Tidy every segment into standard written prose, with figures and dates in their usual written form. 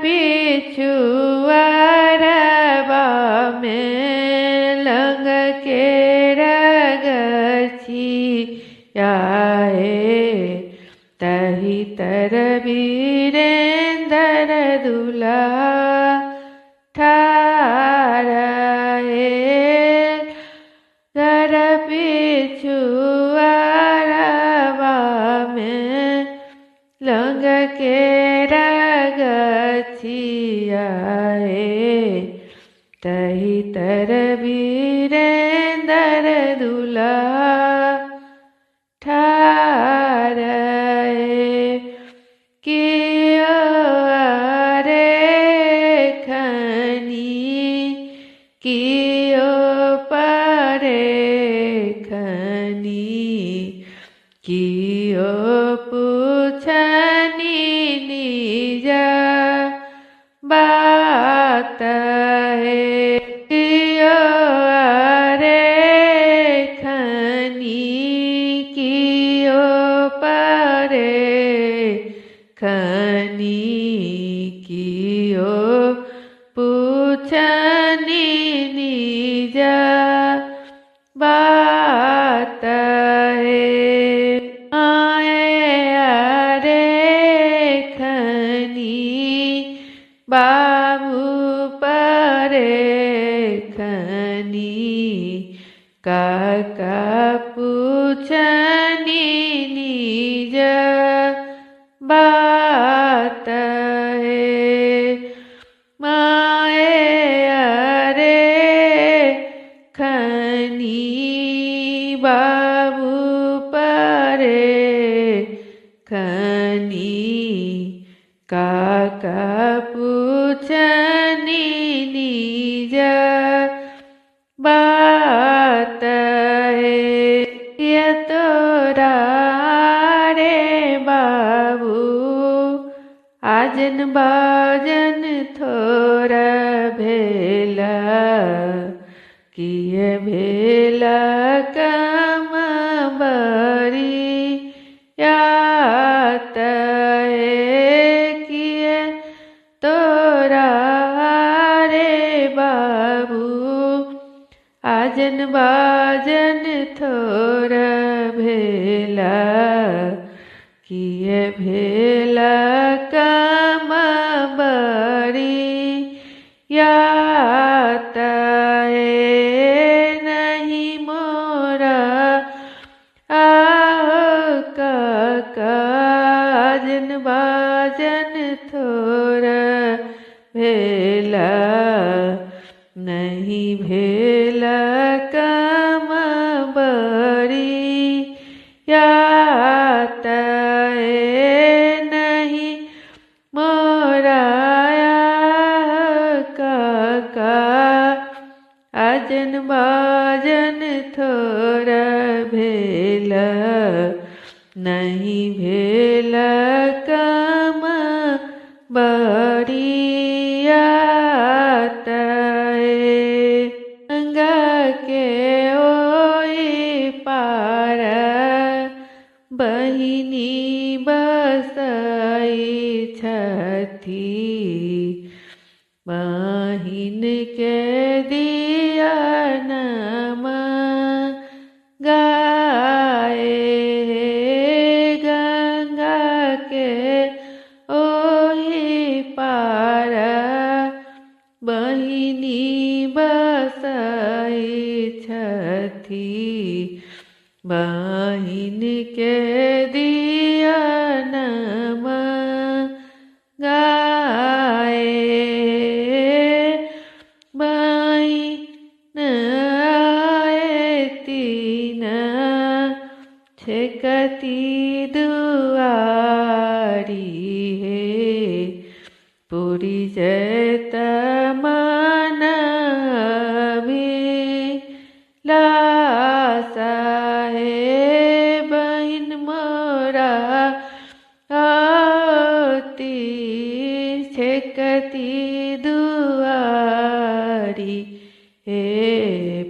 पिछुआरबा में लंग के रगछियाए तही तर वीरेंद्र दुल्हा ठाराए घर पिछुआरबा में लंग के रगछियाए तही तर वीरेंद्र दुल्हा ठाराए कियो रे खनी कियो परे खनी कियो पूछनी निज बात है कियो रे खनी कियो परे खनी कियो पूछनी निज बात है बाबू परे खनी काका पूछनी निज बात है माए रे खनी बाबू परे खनी काका पूछनी निज बात है ये तोरा रे बाबू आजन बाजन थोड़ा भेला किए भेला कम बरी यात तोरा रे बाबू आजन बाजन थोड़ा भेला किए भेला कम बरी यात नहीं मोरा काजन बाजन थोड़ा भेला नहीं भेला कम बरी यात नहीं मोरा काका आजन बाजन थोड़ा भेला नहीं भेला कम बरी यात गंगा के ओई पार बहिनी बसई छथी बहिन के दिया नम गाए गंगा के ओही पार बहिनी बसई छथी बहिन के दिया नम गाए बहिन आए तीन छेकती दुआरी है पूरी जैत मन लासा है बहिन मोरा आती छेकती दुआरी हे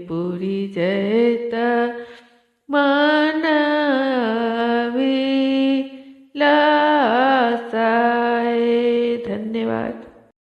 पूरी जैत मन लासा है। धन्यवाद।